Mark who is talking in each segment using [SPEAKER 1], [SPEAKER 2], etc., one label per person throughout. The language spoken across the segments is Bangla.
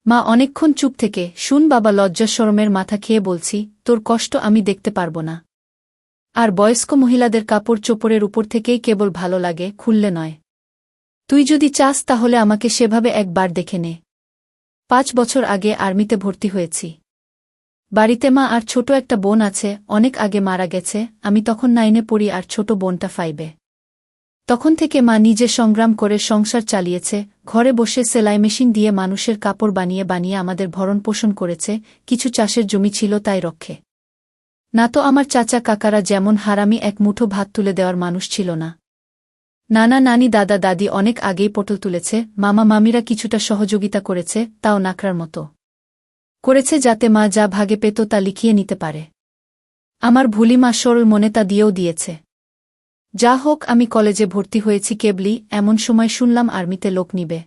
[SPEAKER 1] মা অনেকক্ষণ চুপ থেকে, শুন বাবা লজ্জা শরমের মাথা খেয়ে বলছি, তোর কষ্ট আমি দেখতে পারব না। আর বয়স্ক মহিলাদের কাপড় চোপড়ের উপর থেকেই কেবল ভালো লাগে, খুললে নয়। তুই যদি চাস তাহলে আমাকে সেভাবে একবার দেখে নে। 5 বছর আগে আর্মিতে ভর্তি হয়েছি। বাড়িতে মা আর ছোট একটা বোন আছে, অনেক আগে মারা গেছে, আমি তখন 9-এ পড়ি আর ছোট বোনটা 5-এ। তখন থেকে মা নিজে সংগ্রাম করে সংসার চালিয়েছে, ঘরে বসে সেলাই মেশিন দিয়ে মানুষের কাপড় বানিয়ে বানিয়ে আমাদের ভরণ পোষণ করেছে, কিছু চাষের জমি ছিল তাই রক্ষে। না তো আমার চাচা কাকারা যেমন হারামি এক মুঠো ভাত তুলে দেওয়ার মানুষ ছিল না। নানা নানি দাদা দাদি অনেক আগেই পটল তুলেছে, মামা মামিরা কিছুটা সহযোগিতা করেছে, তাও নাকড়ার মতো করেছে যাতে মা যা ভাগে পেত তা লিখিয়ে নিতে পারে। আমার ভুলি মা সরল মনে তা দিয়েও দিয়েছে। যা হোক, আমি কলেজে ভর্তি হয়েছি কেবলই, এমন সময় শুনলাম আর্মিতে লোক নিবে।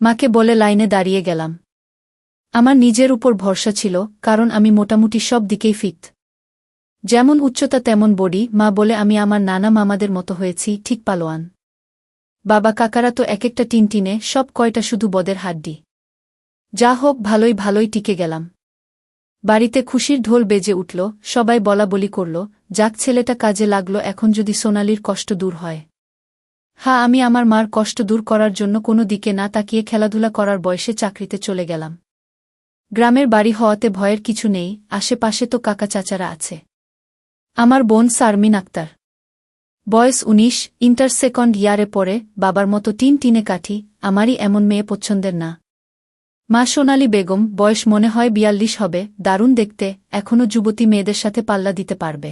[SPEAKER 1] মাকে বলে লাইনে দাঁড়িয়ে গেলাম। আমার নিজের উপর ভরসা ছিল, কারণ আমি মোটামুটি সব দিকেই ফিট। যেমন উচ্চতা তেমন বডি, মা বলে আমি আমার নানা মামাদের মতো হয়েছি, ঠিক পালোয়ান। বাবা কাকারা তো একটা টিনটিনে, সব কয়টা শুধু বদের হাড্ডি। যা হোক, ভালোই ভালোই টিকে গেলাম। বাড়িতে খুশির ঢোল বেজে উঠল, সবাই বলাবলি করল, যাক ছেলেটা কাজে লাগলো, এখন যদি সোনালির কষ্ট দূর হয়। হ্যাঁ, আমি আমার মার কষ্ট দূর করার জন্য কোনো দিকে না তাকিয়ে খেলাধুলা করার বয়সে চাকরিতে চলে গেলাম। গ্রামের বাড়ি হওয়াতে ভয়ের কিছু নেই, আশেপাশে তো কাকা চাচারা আছে। আমার বোন শারমিন আক্তার, বয়স 19, ইন্টার সেকেন্ড ইয়ারে পড়ে, বাবার মতো টিনে কাঠি, আমারই এমন মেয়ে পছন্দের না। মা সোনালী বেগম, বয়স মনে হয় 42 হবে, দারুণ দেখতে, এখনও যুবতী মেয়েদের সাথে পাল্লা দিতে পারবে।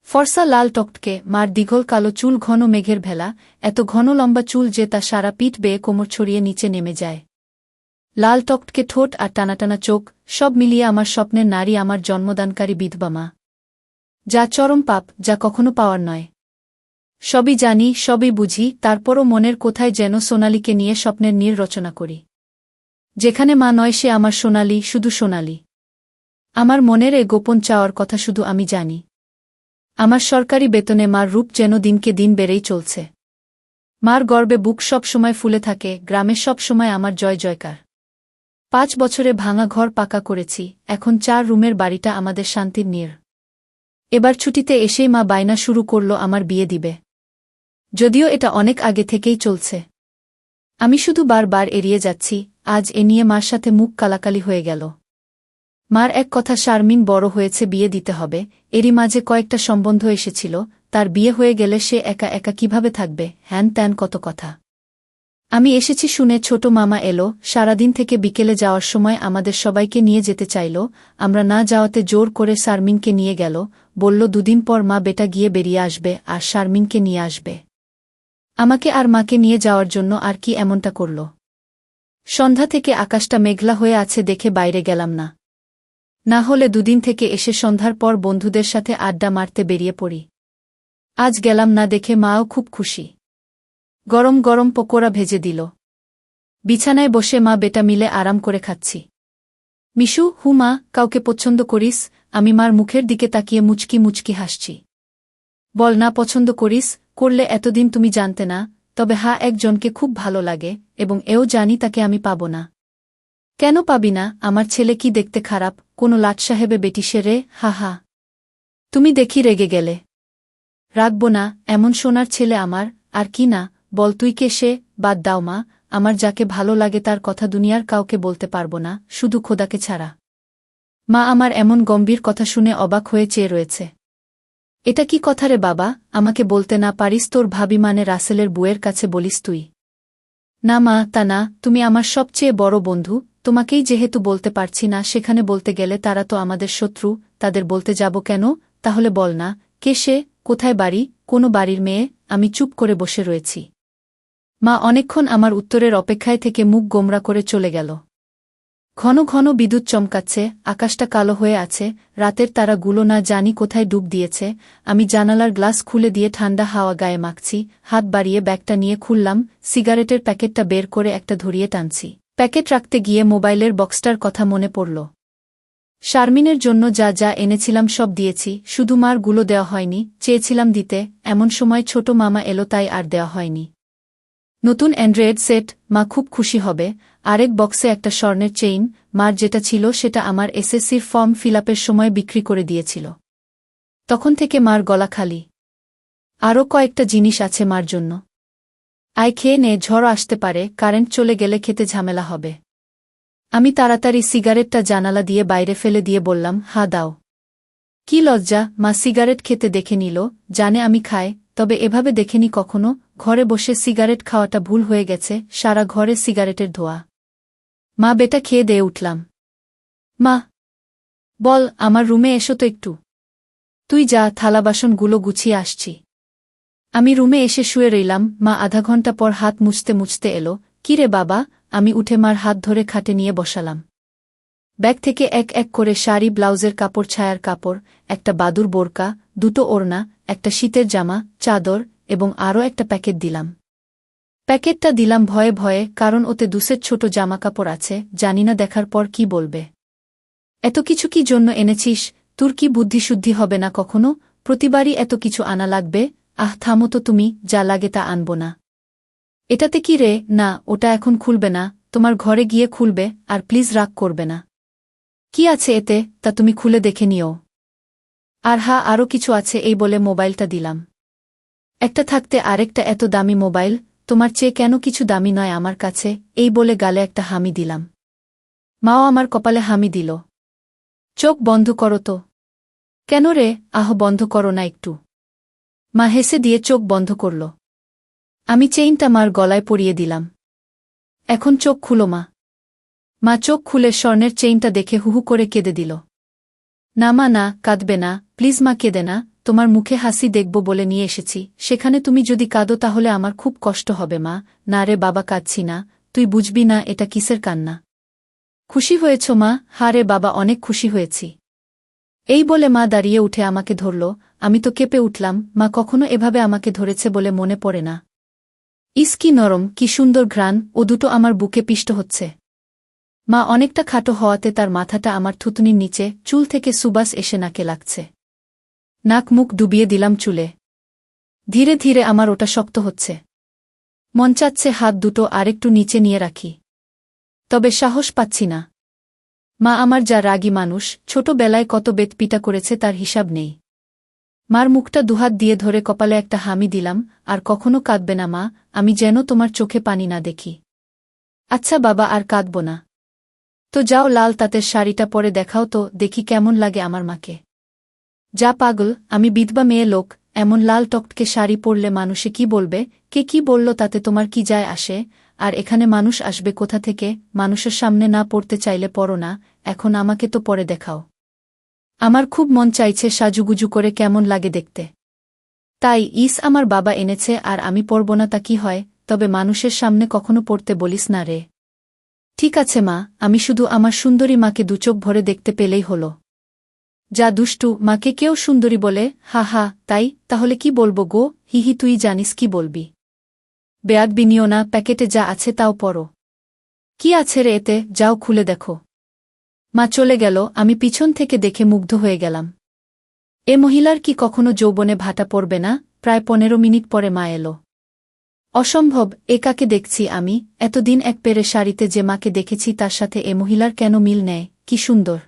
[SPEAKER 1] ফর্সা লাল টকটকে, মার দীঘল কালো চুল ঘন মেঘের ভেলা, এত ঘন লম্বা চুল যে তা সারা পিঠ বেয়ে কোমর ছড়িয়ে নিচে নেমে যায়। লাল টকটকে ঠোঁট আর টানাটানা চোখ, সব মিলিয়ে আমার স্বপ্নের নারী, আমার জন্মদানকারী বিধবা মা। যা চরম পাপ, যা কখনো পাওয়ার নয়। সবই জানি, সবই বুঝি, তারপরও মনের কোথায় যেন সোনালীকে নিয়ে স্বপ্নের নীড় রচনা করি। যেখানে মা নয় সে আমার সোনালী, শুধু সোনালী। আমার মনের এ গোপন চাওয়ার কথা শুধু আমি জানি। আমার সরকারি বেতনে মার রূপ যেন দিনকে দিন বেড়েই চলছে। মার গর্বে বুক সব সময় ফুলে থাকে, গ্রামে সব সময় আমার জয় জয়কার। 5 বছরে ভাঙা ঘর পাকা করেছি, এখন 4 রুমের বাড়িটা আমাদের শান্তির নীড়। এবার ছুটিতে এসেই মা বায়না শুরু করল আমার বিয়ে দিবে। যদিও এটা অনেক আগে থেকেই চলছে। আমি শুধু বারবার এড়িয়ে যাচ্ছি, আজ এ নিয়ে মার সাথে মুখ কালাকালি হয়ে গেল। মার এক কথা, শারমিন বড় হয়েছে, বিয়ে দিতে হবে। এরই মাঝে কয়েকটা সম্বন্ধ এসেছিল, তার বিয়ে হয়ে গেলে সে একা একা কিভাবে থাকবে, হ্যান ত্যান কত কথা। আমি এসেছি শুনে ছোট মামা এলো, সারাদিন থেকে বিকেলে যাওয়ার সময় আমাদের সবাইকে নিয়ে যেতে চাইল, আমরা না যাওয়াতে জোর করে শারমিনকে নিয়ে গেল, বলল 2 দিন পর মা বেটা গিয়ে বেরিয়ে আসবে আর শারমিনকে নিয়ে আসবে। আমাকে আর মাকে নিয়ে যাওয়ার জন্য আর কি এমনটা করল। সন্ধ্যা থেকে আকাশটা মেঘলা হয়ে আছে দেখে বাইরে গেলাম না। না হলে 2 দিন থেকে এসে সন্ধ্যার পর বন্ধুদের সাথে আড্ডা মারতে বেরিয়ে পড়ি। আজ গেলাম না দেখে মাও খুব খুশি। গরম গরম পকোড়া ভেজে দিল। বিছানায় বসে মা বেটা মিলে আরাম করে খাচ্ছি। মিশু, হু মা, কাউকে পছন্দ করিস? আমি মার মুখের দিকে তাকিয়ে মুচকি মুচকি হাসছি। বল না পছন্দ করিস, করলে এতদিন তুমি জানতে না, তবে হ্যাঁ, একজনকে খুব ভালো লাগে, এবং এও জানি তাকে আমি পাব না। কেন পাবি না? আমার ছেলে কি দেখতে খারাপ, কোনো লাট সাহেবে বেটি সে রে? হা হা। তুমি দেখি রেগে গেলে। রাখব না, এমন সোনার ছেলে আমার, আর কি না, বল তুই কে সে? বাদ দাও মা, আমার যাকে ভালো লাগে তার কথা দুনিয়ার কাউকে বলতে পারব না, শুধু খোদাকে ছাড়া। মা আমার এমন গম্ভীর কথা শুনে অবাক হয়ে চেয়ে রয়েছে। এটা কি কথা রে বাবা, আমাকে বলতে না পারিস তোর ভাবি মানে রাসেলের বুয়ের কাছে বলিস তুই? না মা, তা না, তুমি আমার সবচেয়ে বড় বন্ধু, তোমাকেই যেহেতু বলতে পারছি না, সেখানে বলতে গেলে তারা তো আমাদের শত্রু, তাদের বলতে যাব কেন? তাহলে বল না, কে সে, কোথায় বাড়ি, কোনো বাড়ির মেয়ে? আমি চুপ করে বসে রয়েছি। মা অনেকক্ষণ আমার উত্তরের অপেক্ষায় থেকে মুখ গোমরা করে চলে গেল। ঘন ঘন বিদ্যুৎ চমকাচ্ছে, আকাশটা কালো হয়ে আছে, রাতের তারাগুলো না জানি কোথায় ডুব দিয়েছে। আমি জানালার গ্লাস খুলে দিয়ে ঠান্ডা হাওয়া গায়ে মাখছি, হাত বাড়িয়ে ব্যাগটা নিয়ে খুললাম, সিগারেটের প্যাকেটটা বের করে একটা ধরিয়ে টানছি। প্যাকেট রাখতে গিয়ে মোবাইলের বক্সটার কথা মনে পড়ল। শারমিনের জন্য যা যা এনেছিলাম সব দিয়েছি, শুধু মার গুলো দেওয়া হয়নি, চেয়েছিলাম দিতে, এমন সময় ছোট মামা এলো তাই আর দেওয়া হয়নি। নতুন অ্যান্ড্রয়েড সেট, মা খুব খুশি হবে। আরেক বক্সে একটা স্বর্ণের চেইন, মার যেটা ছিল সেটা আমার এসএসসির ফর্ম ফিলআপের সময় বিক্রি করে দিয়েছিল। তখন থেকে মার গলা খালি। আরও কয়েকটা জিনিস আছে মার জন্য। আয় খেয়ে নে, ঝড় আসতে পারে, কারেন্ট চলে গেলে খেতে ঝামেলা হবে। আমি তাড়াতাড়ি সিগারেটটা জানালা দিয়ে বাইরে ফেলে দিয়ে বললাম, হা দাও। কি লজ্জা, মা সিগারেট খেতে দেখে নিল, জানে আমি খাই, তবে এভাবে দেখেনি কখনো। ঘরে বসে সিগারেট খাওয়াটা ভুল হয়ে গেছে, সারা ঘরে সিগারেটের ধোঁয়া। মা বেটা খেয়ে দিয়ে উঠলাম। মা বল, আমার রুমে এসো তো একটু। তুই যা, থালা বাসনগুলো গুছিয়ে আসছি। আমি রুমে এসে শুয়ে রইলাম। মা আধা ঘন্টা পর হাত মুছতে মুছতে এলো। কি রে বাবা? আমি উঠে মার হাত ধরে খাটে নিয়ে বসালাম। ব্যাগ থেকে এক এক করে শাড়ি, ব্লাউজের কাপড়, ছায়ার কাপড়, একটা বাদুর বোরকা, দুটো ওড়না, একটা শীতের জামা, চাদর এবং আরও একটা প্যাকেট দিলাম। প্যাকেটটা দিলাম ভয়ে ভয়ে, কারণ ওতে দুসেট ছোট জামা কাপড় আছে, জানি না দেখার পর কি বলবে। এত কিছু কি জন্য এনেছিস? তোর কি বুদ্ধিশুদ্ধি হবে না কখনো? প্রতিবারই এত কিছু আনা লাগবে? আহ থামো তো তুমি, যা লাগে তা আনব না। এটাতে কি রে? না, ওটা এখন খুলবে না, তোমার ঘরে গিয়ে খুলবে, আর প্লিজ রাগ করবে না। কি আছে এতে, তা তুমি খুলে দেখে নিও। আর হ্যাঁ, আরও কিছু আছে, এই বলে মোবাইলটা দিলাম। একটা থাকতে আরেকটা এত দামি মোবাইল, তোমার চেয়ে কেন কিছু দামি নয় আমার কাছে, এই বলে গালে একটা হামি দিলাম। মাও আমার কপালে হামি দিল। চোখ বন্ধ করো তো। কেন রে? আহ বন্ধ করো না একটু। মা হেসে দিয়ে চোখ বন্ধ করল। আমি চেইনটা মার গলায় পরিয়ে দিলাম। এখন চোখ খুলো মা। মা চোখ খুলে স্বর্ণের চেইনটা দেখে হুহু করে কেঁদে দিল। না মা না, কাঁদবে না, প্লিজ মা, কেঁদে না, তোমার মুখে হাসি দেখব বলে নিয়ে এসেছি, সেখানে তুমি যদি কাঁদো তাহলে আমার খুব কষ্ট হবে মা। না রে বাবা, কাঁদছি না, তুই বুঝবি না এটা কিসের কান্না। খুশি হয়েছ মা? হা রে বাবা, অনেক খুশি হয়েছি। এই বলে মা দাঁড়িয়ে উঠে আমাকে ধরল। আমি তো কেঁপে উঠলাম, মা কখনো এভাবে আমাকে ধরেছে বলে মনে পড়ে না। ইস কি নরম, কি সুন্দর ঘ্রাণ, ও দুটো আমার বুকে পিষ্ট হচ্ছে। মা অনেকটা খাটো হওয়াতে তার মাথাটা আমার থুতনির নিচে, চুল থেকে সুবাস এসে নাকে লাগছে। নাক মুখ ডুবিয়ে দিলাম চুলে। ধীরে ধীরে আমার ওটা শক্ত হচ্ছে। মন চাচ্ছে হাত দুটো আরেকটু নিচে নিয়ে রাখি, তবে সাহস পাচ্ছি না। মা আমার যা রাগী মানুষ, ছোটবেলায় কত বেতপিটা করেছে তার হিসাব নেই। মার মুখটা দুহাত দিয়ে ধরে কপালে একটা হামি দিলাম। আর কখনো কাঁদবে না মা, আমি যেন তোমার চোখে পানি না দেখি। আচ্ছা বাবা, আর কাঁদব না। তো যাও, লাল তাঁতের শাড়িটা পরে দেখাও তো, দেখি কেমন লাগে আমার মাকে। যা পাগল, আমি বিধবা মেয়ে লোক, এমন লাল টকটকে শাড়ি পরলে মানুষে কি বলবে? কে কি বলল তাতে তোমার কি যায় আসে? আর এখানে মানুষ আসবে কোথা থেকে? মানুষের সামনে না পড়তে চাইলে পড়ো না, এখন আমাকে তো পরে দেখাও। আমার খুব মন চাইছে সাজুগুজু করে কেমন লাগে দেখতে। তাই আমার বাবা এনেছে, আর আমি পরব না তা কি হয়? তবে মানুষের সামনে কখনো পড়তে বলিস না রে। ঠিক আছে মা, আমি শুধু আমার সুন্দরী মাকে দুচোখ ভরে দেখতে পেলেই হলো। যা দুষ্টু, মাকে কেউ সুন্দরী বলে? হা হা, তাই? তাহলে কি বলবো গো? হিহি, তুই জানিস কি বলবি। বেয়াদবি নিও না, প্যাকেটে যা আছে তাও পড়ো। কি আছে রে এতে? যাও খুলে দেখো। মা চলে গেল, আমি পিছন থেকে দেখে মুগ্ধ হয়ে গেলাম। এ মহিলার কি কখনো যৌবনে ভাটা পড়বে না? প্রায় 15 মিনিট পরে মা এলো। অসম্ভব, এ কাকে দেখছি আমি? এতদিন এক পেরে শাড়িতে যে মাকে দেখেছি তার সাথে এ মহিলার কেন মিল নেয়? কি সুন্দর,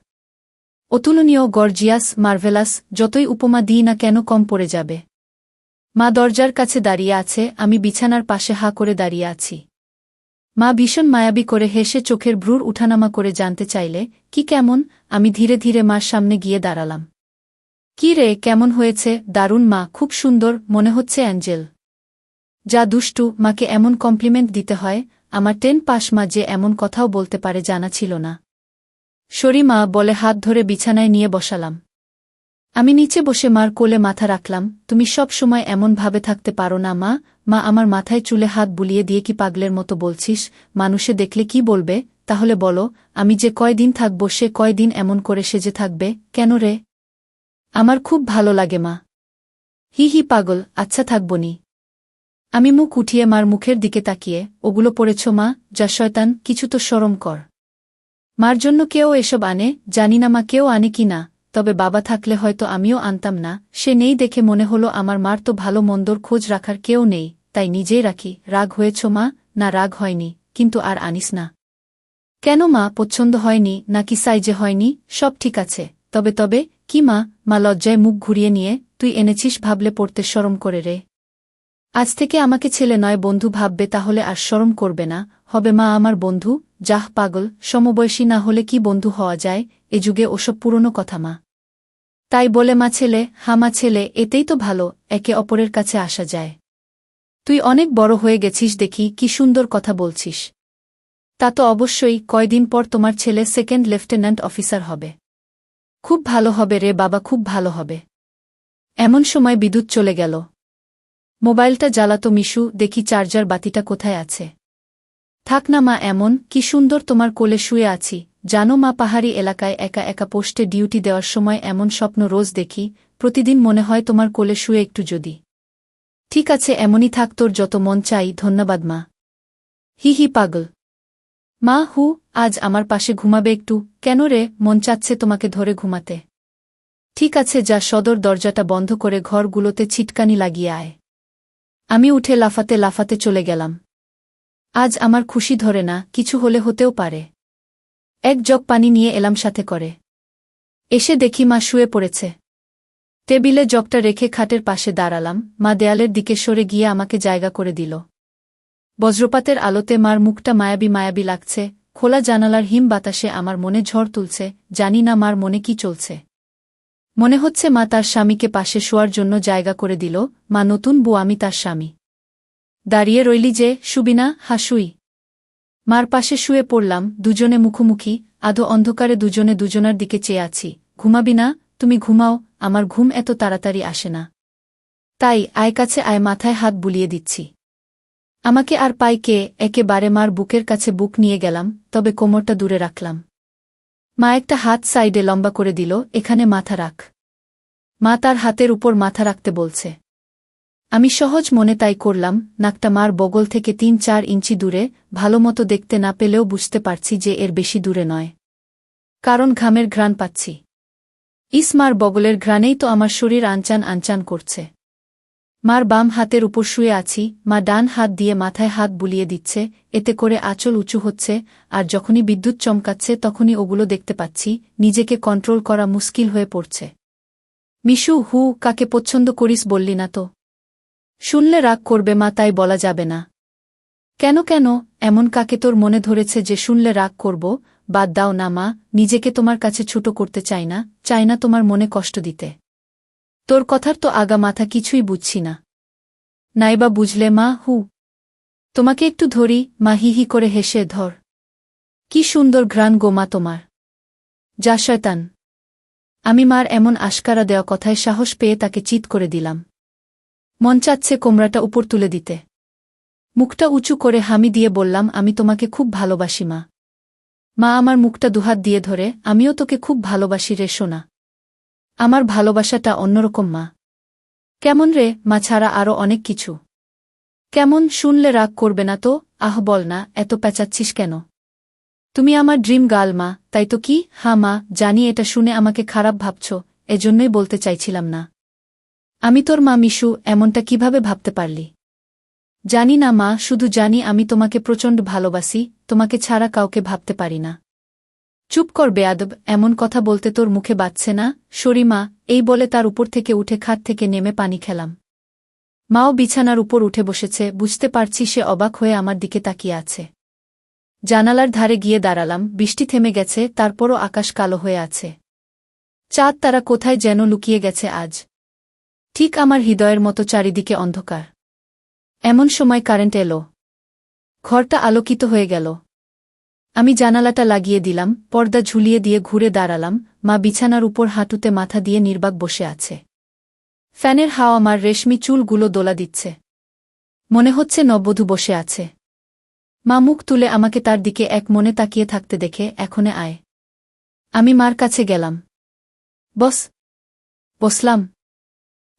[SPEAKER 1] অতুলনীয়, গর্জিয়াস, মার্ভেলাস, যতই উপমা দিই না কেন কম পড়ে যাবে। মা দরজার কাছে দাঁড়িয়ে আছে, আমি বিছানার পাশে হা করে দাঁড়িয়ে আছি। মা ভীষণ মায়াবী করে হেসে চোখের ভ্রুর উঠানামা করে জানতে চাইলে, কি কেমন? আমি ধীরে ধীরে মার সামনে গিয়ে দাঁড়ালাম। কি রে, কেমন হয়েছে? দারুণ মা, খুব সুন্দর, মনে হচ্ছে অ্যাঞ্জেল। যা দুষ্টু, মাকে এমন কমপ্লিমেন্ট দিতে হয়? আমার 10 পাস মা যে এমন কথাও বলতে পারে জানা ছিল না। সরি মা বলে হাত ধরে বিছানায় নিয়ে বসালাম। আমি নিচে বসে মার কোলে মাথা রাখলাম। তুমি সব সময় এমন ভাবে থাকতে পারো না মা? মা আমার মাথায় চুলে হাত বুলিয়ে দিয়ে, কি পাগলের মতো বলছিস? মানুষে দেখলে কি বলবে? তাহলে বলো, আমি যে কয়দিন থাকব সে কয়দিন এমন করে সেজে থাকবে কেন রে? আমার খুব ভালো লাগে মা। হি হি পাগল, আচ্ছা থাকবনি। আমি মুখ উঠিয়ে মার মুখের দিকে তাকিয়ে, ওগুলো পড়েছ মা? যা শয়তান, কিছু তো শরম কর। মার জন্য কেউ এসব আনে? জানি না মা কেউ আনে কি না, তবে বাবা থাকলে হয়তো আমিও আনতাম না। সে নেই দেখে মনে হলো আমার মার তো ভালো মন্দর খোঁজ রাখার কেউ নেই, তাই নিজেই রাখি। রাগ হয়েছ মা? না, রাগ হয়নি, কিন্তু আর আনিস না। কেন মা, পছন্দ হয়নি নাকি সাইজে হয়নি? সব ঠিক আছে। তবে কি মা? মা লজ্জায় মুখ ঘুরিয়ে নিয়ে, তুই এনেছিস ভাবলে পড়তে শরম করে রে। আজ থেকে আমাকে ছেলে নয় বন্ধু ভাববে, তাহলে আর শরম করবে না। হবে মা আমার বন্ধু? যাহ পাগল, সমবয়সী না হলে কি বন্ধু হওয়া যায়? এ যুগে ওসব পুরনো কথা মা। তাই বলে মা ছেলে? মা ছেলে, এতেই তো ভালো, একে অপরের কাছে আসা যায়। তুই অনেক বড় হয়ে গেছিস দেখি, কি সুন্দর কথা বলছিস। তা তো অবশ্যই, কয়দিন পর তোমার ছেলে সেকেন্ড লেফটেন্যান্ট অফিসার হবে। খুব ভালো হবে রে বাবা, খুব ভালো হবে। এমন সময় বিদ্যুৎ চলে গেল। মোবাইলটা জ্বালাতো মিশু, দেখি চার্জার বাতিটা কোথায় আছে। থাক না মা, এমন কি সুন্দর তোমার কোলে শুয়ে আছি। জানো মা, পাহাড়ি এলাকায় একা একা পোস্টে ডিউটি দেওয়ার সময় এমন স্বপ্ন রোজ দেখি। প্রতিদিন মনে হয় তোমার কোলে শুয়ে একটু যদি। ঠিক আছে, এমনই থাক, তোর যত মন চাই। ধন্যবাদ মা। হি পাগল। মা আজ আমার পাশে ঘুমাবে একটু? কেন রে, মন চাচ্ছে তোমাকে ধরে ঘুমাতে। ঠিক আছে, যা, সদর দরজাটা বন্ধ করে ঘরগুলোতে ছিটকানি লাগিয়ে আয়। আমি উঠে লাফাতে লাফাতে চলে গেলাম। আজ আমার খুশি ধরে না, কিছু হলে হতেও পারে। এক জগ পানি নিয়ে এলাম সাথে করে। এসে দেখি মা শুয়ে পড়েছে। টেবিলে জগটা রেখে খাটের পাশে দাঁড়ালাম। মা দেয়ালের দিকে সরে গিয়ে আমাকে জায়গা করে দিল। বজ্রপাতের আলোতে মার মুখটা মায়াবী মায়াবী লাগছে। খোলা জানালার হিম বাতাসে আমার মনে ঝড় তুলছে। জানি না মার মনে কি চলছে। মনে হচ্ছে মা তার স্বামীকে পাশে শোয়ার জন্য জায়গা করে দিল। মা নতুন বউ, আমি তার স্বামী। দাঁড়িয়ে রইলি যে, শুবি না? শুই। মার পাশে শুয়ে পড়লাম, দুজনে মুখোমুখি। আধো অন্ধকারে দুজনে দুজনার দিকে চেয়ে আছি। ঘুমাবি না? তুমি ঘুমাও, আমার ঘুম এত তাড়াতাড়ি আসে না। তাই আয় কাছে আয়, মাথায় হাত বুলিয়ে দিচ্ছি। আমাকে আর পাই কে? একেবারে মার বুকের কাছে বুক নিয়ে গেলাম, তবে কোমরটা দূরে রাখলাম। মা একটা হাত সাইডে লম্বা করে দিল, এখানে মাথা রাখ। মা তার হাতের উপর মাথা রাখতে বলছে। আমি সহজ মনে তাই করলাম। নাকটা মার বগল থেকে ৩-৪ ইঞ্চি দূরে। ভালোমতো দেখতে না পেলেও বুঝতে পারছি যে এর বেশি দূরে নয়, কারণ ঘামের ঘ্রাণ পাচ্ছি। মার বগলের ঘ্রাণেই তো আমার শরীর আনচান আনচান করছে। মার বাম হাতের উপর শুয়ে আছি, মা ডান হাত দিয়ে মাথায় হাত বুলিয়ে দিচ্ছে, এতে করে আঁচল উঁচু হচ্ছে। আর যখনই বিদ্যুৎ চমকাচ্ছে তখনই ওগুলো দেখতে পাচ্ছি। নিজেকে কন্ট্রোল করা মুশকিল হয়ে পড়ছে। মিশু, কাকে পছন্দ করিস বললি না তো? শুনলে রাগ করবে মা, তাই বলা যাবে না। কেন, এমন কাকে তোর মনে ধরেছে যে শুনলে রাগ করব? বাদ দাও না মা, নিজেকে তোমার কাছে ছোট করতে চাই না তোমার মনে কষ্ট দিতে। তোর কথার তো আগা মাথা কিছুই বুঝছি না। নাইবা বুঝলে মা? তোমাকে একটু ধরি। মা হি করে হেসে, ধর। কি সুন্দর ঘ্রাণ গো মা তোমার। যা শয়তান। আমি মার এমন আশকারা দেওয়া কথায় সাহস পেয়ে তাকে চিৎ করে দিলাম। মন চাচ্ছে কোমরাটা উপর তুলে দিতে। মুখটা উঁচু করে হামি দিয়ে বললাম, আমি তোমাকে খুব ভালোবাসি মা। মা আমার মুখটা দুহাত দিয়ে ধরে, আমিও তোকে খুব ভালোবাসি রে সোনা। আমার ভালোবাসাটা অন্যরকম মা। কেমন রে? মা ছাড়া আরও অনেক কিছু। কেমন? শুনলে রাগ করবে না তো? বল না, এত প্যাচাচ্ছিস কেন? তুমি আমার ড্রিম গার্ল মা, তাই তো? কি? মা, জানি এটা শুনে আমাকে খারাপ ভাবছ, এজন্যই বলতে চাইছিলাম না। আমি তোর মা মিশু, এমনটা কিভাবে ভাবতে পারলি? জানি না মা, শুধু জানি আমি তোমাকে প্রচণ্ড ভালোবাসি, তোমাকে ছাড়া কাউকে ভাবতে পারি না। চুপ কর বেয়াদব, এমন কথা বলতে তোর মুখে বাজছে না? সরি মা। এই বলে তার উপর থেকে উঠে খাট থেকে নেমে পানি খেলাম। মাও বিছানার উপর উঠে বসেছে, বুঝতে পারছি সে অবাক হয়ে আমার দিকে তাকিয়ে আছে। জানালার ধারে গিয়ে দাঁড়ালাম। বৃষ্টি থেমে গেছে, তারপরও আকাশ কালো হয়ে আছে। চাঁদ তারা কোথায় যেন লুকিয়ে গেছে আজ। ঠিক আমার হৃদয়ের মতো চারিদিকে অন্ধকার। এমন সময় কারেন্ট এলো। ঘরটা আলোকিত হয়ে গেল। আমি জানালাটা লাগিয়ে দিলাম, পর্দা ঝুলিয়ে দিয়ে ঘুরে দাঁড়ালাম। মা বিছানার উপর হাঁটুতে মাথা দিয়ে নির্বাক বসে আছে। ফ্যানের হাওয়া আমার রেশমি চুলগুলো দোলা দিচ্ছে। মনে হচ্ছে নববধূ বসে আছে। মা মুখ তুলে আমাকে তার দিকে এক মনে তাকিয়ে থাকতে দেখে, এখনে আয়। আমি মার কাছে গেলাম। বসলাম।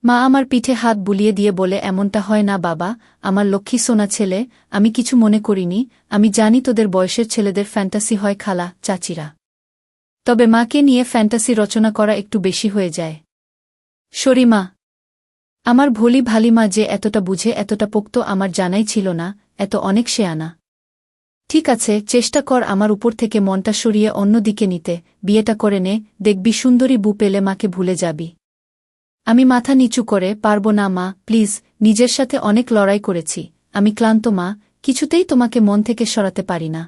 [SPEAKER 1] মা আমার পিঠে হাত বুলিয়ে দিয়ে বলে, এমনটা হয় না বাবা, আমার লক্ষ্মী সোনা ছেলে। আমি কিছু মনে করিনি। আমি জানি তোদের বয়সের ছেলেদের ফ্যান্টাসি হয় খালা, চাচিরা। তবে মাকে নিয়ে ফ্যান্টাসি রচনা করা একটু বেশি হয়ে যায়। সরি মা। আমার ভোলি ভালিমা যে এতটা বুঝে এতটা পোক্ত আমার জানাই ছিল না, এত অনেক শেয়ানা। ঠিক আছে, চেষ্টা কর আমার উপর থেকে মনটা সরিয়ে অন্য দিকে নিতে, বিয়েটা করে নে, দেখবি সুন্দরী বউ পেলে মাকে ভুলে যাবি। আমি মাথা নিচু করে, পারব না মা, প্লিজ, নিজের সাথে অনেক লড়াই করেছি, আমি ক্লান্ত মা, কিছুতেই তোমাকে মন থেকে সরাতে পারি না।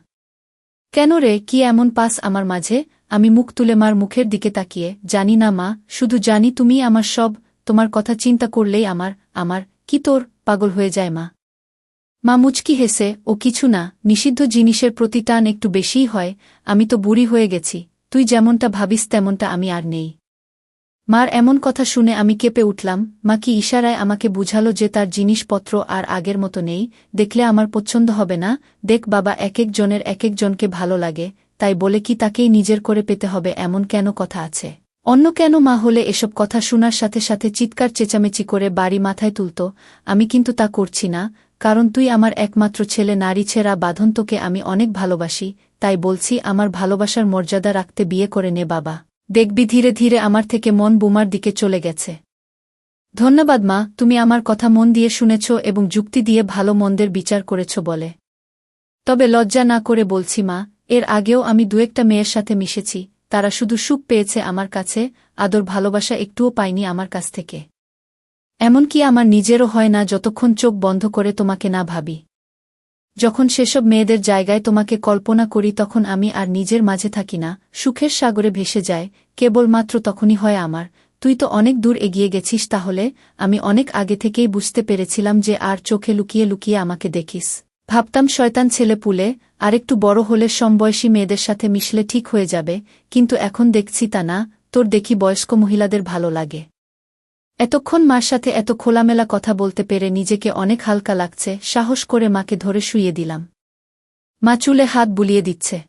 [SPEAKER 1] কেন রে, কি এমন পাস আমার মাঝে? আমি মুখ তুলে মার মুখের দিকে তাকিয়ে, জানি না মা, শুধু জানি তুমি আমার সব, তোমার কথা চিন্তা করলেই আমার কি তোর পাগল হয়ে যায় মা। মা মুচকি হেসে, ও কিছু না, নিষিদ্ধ জিনিসের প্রতি টান একটু বেশিই হয়, আমি তো বুড়ি হয়ে গেছি, তুই যেমনটা ভাবিস তেমনটা আমি আর নেই। মার এমন কথা শুনে আমি কেঁপে উঠলাম। মা কি ইশারায় আমাকে বুঝালো যে তার জিনিসপত্র আর আগের মতো নেই, দেখলে আমার পছন্দ হবে না? দেখ বাবা, এক এক জনের এক একজনকে ভালো লাগে, তাই বলে কি তাকেই নিজের করে পেতে হবে এমন কেন কথা আছে? অন্য কেন মা হলে এসব কথা শোনার সাথে সাথে চিৎকার চেঁচামেচি করে বাড়ি মাথায় তুলত। আমি কিন্তু তা করছি না, কারণ তুই আমার একমাত্র ছেলে, নারী ছেঁড়া বাঁধন, তোকে আমি অনেক ভালোবাসি, তাই বলছি আমার ভালোবাসার মর্যাদা রাখতে বিয়ে করে নে বাবা। দেখবি ধীরে ধীরে আমার থেকে মন বোমার দিকে চলে গেছে। ধন্যবাদ মা, তুমি আমার কথা মন দিয়ে শুনেছ এবং যুক্তি দিয়ে ভালো মন্দের বিচার করেছ বলে। তবে লজ্জা না করে বলছি মা, এর আগেও আমি দু-একটা মেয়ের সাথে মিশেছি, তারা শুধু সুখ পেয়েছে আমার কাছে, আদর ভালোবাসা একটুও পায়নি আমার কাছ থেকে। এমনকি আমার নিজেরও হয় না যতক্ষণ চোখ বন্ধ করে তোমাকে না ভাবি। যখন সেসব মেয়েদের জায়গায় তোমাকে কল্পনা করি তখন আমি আর নিজের মাঝে থাকি না, সুখের সাগরে ভেসে যায়, কেবলমাত্র তখনই হয় আমার। তুই তো অনেক দূর এগিয়ে গেছিস তাহলে, আমি অনেক আগে থেকেই বুঝতে পেরেছিলাম যে আর চোখে লুকিয়ে লুকিয়ে আমাকে দেখিস। ভাবতাম শয়তান ছেলে পুলে, আরেকটু বড় হলে সমবয়সী মেয়েদের সাথে মিশলে ঠিক হয়ে যাবে, কিন্তু এখন দেখছি তা না, তোর দেখি বয়স্ক মহিলাদের ভালো লাগে। এতক্ষণ মার সাথে এত খোলামেলা কথা বলতে পেরে নিজেকে অনেক হালকা লাগছে, সাহস করে মাকে ধরে শুইয়ে দিলাম। মা চুলে হাত বুলিয়ে দিচ্ছে।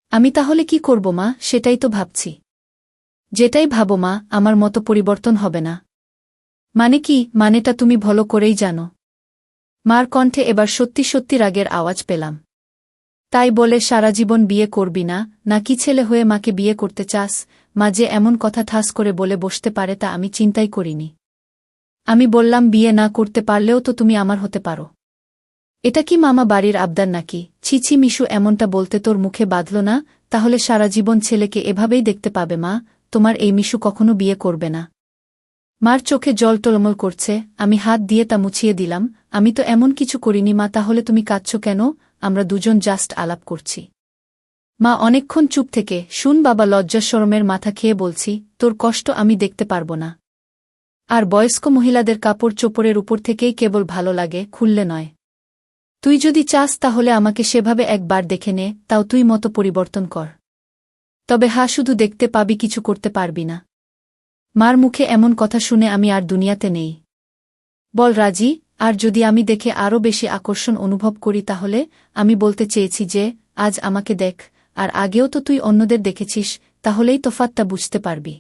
[SPEAKER 1] আমি তাহলে কি করব মা, সেটাই তো ভাবছি। যেটাই ভাবো মা, আমার মতো পরিবর্তন হবে না। মানে কি? মানেটা তুমি ভালো করেই জানো। মার কণ্ঠে এবার সত্যি সত্যি রাগের আওয়াজ পেলাম। তাই বলে সারা জীবন বিয়ে করবি না, নাকি ছেলে হয়ে মাকে বিয়ে করতে চাস? মা যে এমন কথা ঠাস করে বলে বসতে পারে তা আমি চিন্তাই করিনি। আমি বললাম, বিয়ে না করতে পারলেও তো তুমি আমার হতে পারো। এটা কি মামা বাড়ির আবদার নাকি? ছি ছি মিশু, এমনটা বলতে তোর মুখে বাঁধল না? তাহলে সারা জীবন ছেলেকে এভাবেই দেখতে পাবে মা, তোমার এই মিশু কখনো বিয়ে করবে না। মার চোখে জল টলমল করছে, আমি হাত দিয়ে তা মুছিয়ে দিলাম। আমি তো এমন কিছু করিনি মা, তাহলে তুমি কাঁদছ কেন? আমরা দুজন জাস্ট আলাপ করছি। মা অনেকক্ষণ চুপ থেকে, শুন বাবা, লজ্জা শরমের মাথা খেয়ে বলছি, তোর কষ্ট আমি দেখতে পারব না। আর বয়স্ক মহিলাদের কাপড় চোপড়ের উপর থেকেই কেবল ভালো লাগে, খুললে নয়। তুই যদি চাস তাহলে আমাকে সেভাবে একবার দেখে নে, তাও তুই মতো পরিবর্তন কর। তবে শুধু দেখতে পাবি, কিছু করতে পারবি না। মার মুখে এমন কথা শুনে আমি আর দুনিয়াতে নেই। বল রাজি? আর যদি আমি দেখে আরও বেশি আকর্ষণ অনুভব করি তাহলে? আমি বলতে চেয়েছি যে, আজ আমাকে দেখ, আর আগেও তো তুই অন্যদের দেখেছিস, তাহলেই তফাৎটা বুঝতে পারবি।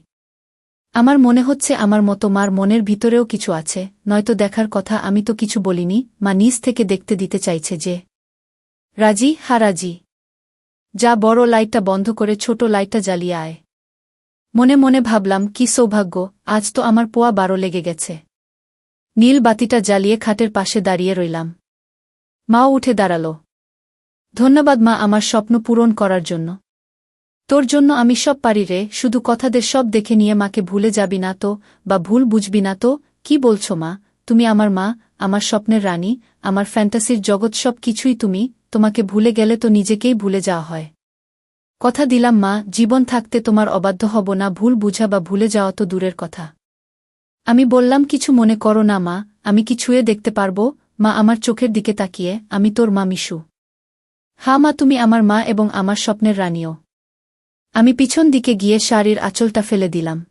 [SPEAKER 1] আমার মনে হচ্ছে আমার মতো মার মনের ভিতরেও কিছু আছে, নয়তো দেখার কথা, আমি তো কিছু বলিনি। মা নিজ থেকে দেখতে দিতে চাইছে যে। রাজি? রাজি। যা, বড় লাইটটা বন্ধ করে ছোট লাইটটা জ্বালিয়ে আয়। মনে মনে ভাবলাম, কি সৌভাগ্য, আজ তো আমার পোয়া 12 লেগে গেছে। নীল বাতিটা জ্বালিয়ে খাটের পাশে দাঁড়িয়ে রইলাম। মাও উঠে দাঁড়াল। ধন্যবাদ মা, আমার স্বপ্ন পূরণ করার জন্য। তোর জন্য আমি সব পারি রে, শুধু কথাদের সব দেখে নিয়ে মাকে ভুলে যাবি না তো, বা ভুল বুঝবি না তো? কি বলছো মা, তুমি আমার মা, আমার স্বপ্নের রানী, আমার ফ্যান্টাসির জগৎ, সব কিছুই তুমি। তোমাকে ভুলে গেলে তো নিজেকেই ভুলে যাওয়া হয়। কথা দিলাম মা, জীবন থাকতে তোমার অবাধ্য হব না, ভুল বুঝা বা ভুলে যাওয়া তো দূরের কথা। আমি বললাম, কিছু মনে করো না মা, আমি কি ছুঁয়ে দেখতে পারবো? মা আমার চোখের দিকে তাকিয়ে, আমি তোর মা মিশু। মা, তুমি আমার মা এবং আমার স্বপ্নের রানীও। আমি পিছন দিকে গিয়ে শাড়ির আঁচলটা ফেলে দিলাম।